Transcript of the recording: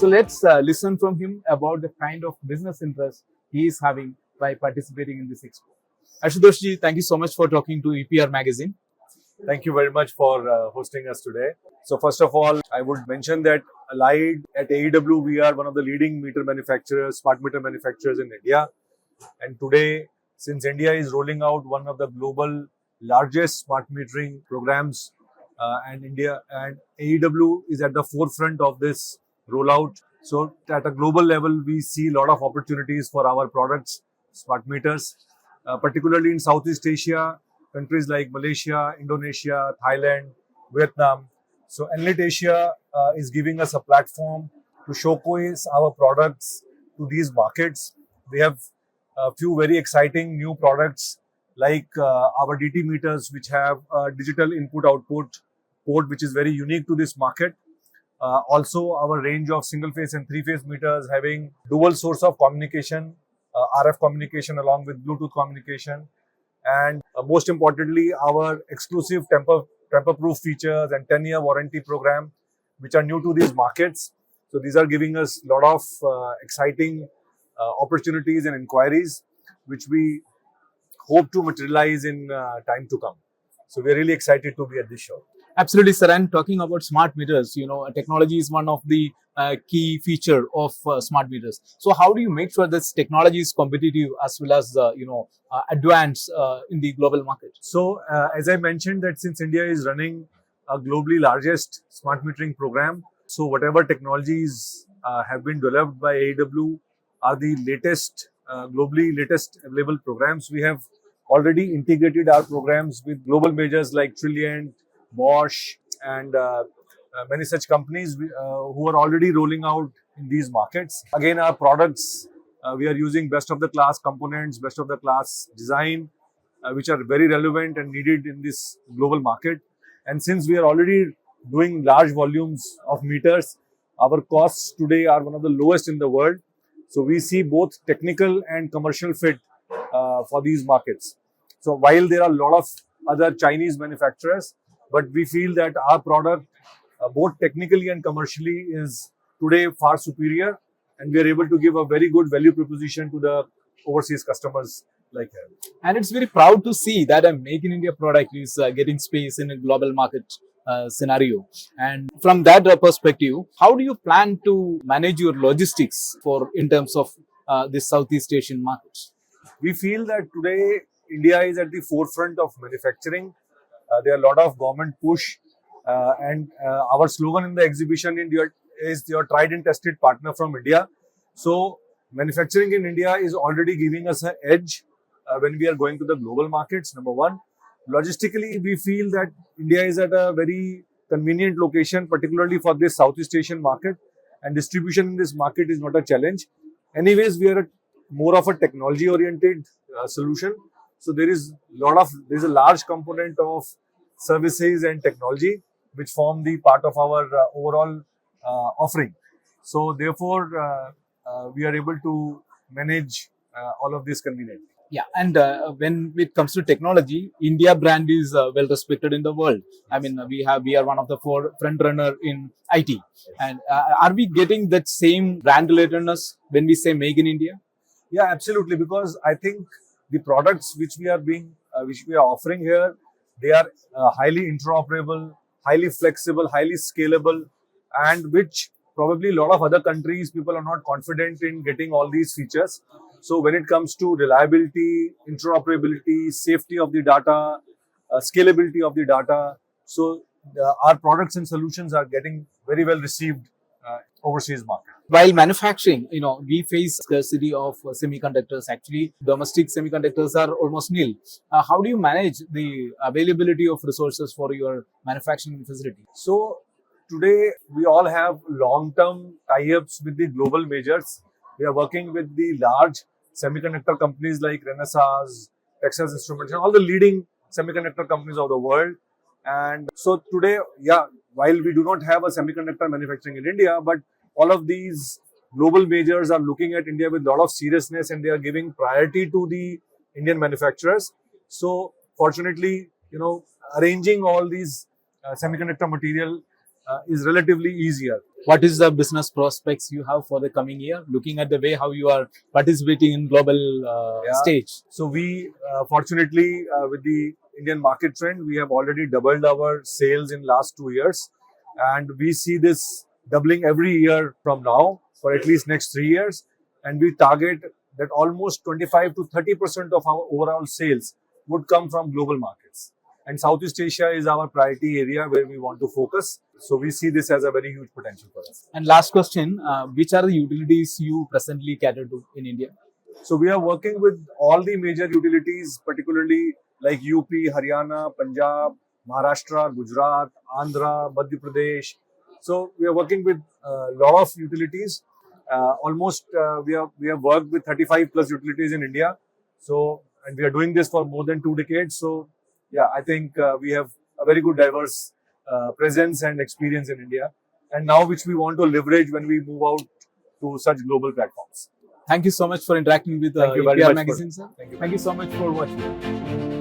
So let's listen from him about the kind of business interest he is having by participating in this expo. Ashutosh ji, thank you so much for talking to EPR magazine. Thank you very much for hosting us today. So first of all, I would mention that Allied at AEW, we are one of the leading meter manufacturers, smart meter manufacturers in India. And today, since India is rolling out one of the global largest smart metering programs, and AEW is at the forefront of this rollout. So at a global level, we see a lot of opportunities for our products, smart meters, particularly in Southeast Asia, countries like Malaysia, Indonesia, Thailand, Vietnam. So Enlit Asia is giving us a platform to showcase our products to these markets. We have a few very exciting new products like our DT meters, which have a digital input-output port, which is very unique to this market. Also, our range of single-phase and three-phase meters having dual source of communication, RF communication along with Bluetooth communication. And most importantly, our exclusive tamper-proof features and 10-year warranty program, which are new to these markets. So these are giving us a lot of exciting opportunities and inquiries, which we hope to materialize in time to come. So we're really excited to be at this show. Absolutely, sir. And talking about smart meters, technology is one of the key feature of smart meters. So how do you make sure this technology is competitive as well as, advanced in the global market? So as I mentioned that since India is running a globally largest smart metering program, so whatever technologies have been developed by AEW are the latest, globally latest available programs. We have already integrated our programs with global majors like Trilliant, Bosch, and many such companies who are already rolling out in these markets. Again, our products, we are using best of the class components, best of the class design, which are very relevant and needed in this global market. And since we are already doing large volumes of meters, our costs today are one of the lowest in the world. So we see both technical and commercial fit for these markets. So while there are a lot of other Chinese manufacturers, but we feel that our product, both technically and commercially, is today far superior, and we are able to give a very good value proposition to the overseas customers like here. And it's very proud to see that a Make in India product is getting space in a global market scenario. And from that perspective, how do you plan to manage your logistics in terms of this Southeast Asian markets? We feel that today India is at the forefront of manufacturing. There are a lot of government push, and our slogan in the exhibition is your tried and tested partner from India. So manufacturing in India is already giving us an edge when we are going to the global markets, number one. Logistically, we feel that India is at a very convenient location, particularly for this Southeast Asian market, and distribution in this market is not a challenge. Anyways, we are more of a technology oriented solution. So there is a large component of services and technology which form the part of our overall offering. So therefore, we are able to manage all of this conveniently. Yeah, and when it comes to technology, India brand is well respected in the world. I mean, we are one of the front runner in IT. And are we getting that same brand relatedness when we say Make in India? Yeah, absolutely. Because I think the products which we are offering here, they are highly interoperable, highly flexible, highly scalable, and which probably a lot of other countries, people are not confident in getting all these features. So when it comes to reliability, interoperability, safety of the data, scalability of the data, so our products and solutions are getting very well received overseas market. While manufacturing, we face scarcity of semiconductors. Actually, domestic semiconductors are almost nil. How do you manage the availability of resources for your manufacturing facility? So today, we all have long-term tie-ups with the global majors. We are working with the large semiconductor companies like Renesas, Texas Instruments, and all the leading semiconductor companies of the world. And so today, yeah, while we do not have a semiconductor manufacturing in India, but all of these global majors are looking at India with a lot of seriousness, and they are giving priority to the Indian manufacturers. So fortunately, arranging all these semiconductor material is relatively easier. What is the business prospects you have for the coming year? Looking at the way how you are participating in global Yeah. stage. So we, fortunately, with the Indian market trend, we have already doubled our sales in last 2 years, and we see this doubling every year from now for at least next 3 years. And we target that almost 25 to 30% of our overall sales would come from global markets. And Southeast Asia is our priority area where we want to focus. So we see this as a very huge potential for us. And last question, which are the utilities you presently cater to in India? So we are working with all the major utilities, particularly like UP, Haryana, Punjab, Maharashtra, Gujarat, Andhra, Madhya Pradesh. So we are working with a lot of utilities. We have worked with 35 plus utilities in India. So, and we are doing this for more than 2 decades. So yeah, I think we have a very good diverse presence and experience in India, and now which we want to leverage when we move out to such global platforms. Thank you so much for interacting with Thank you very APR much Magazine, sir. Thank you. Thank you so much for watching.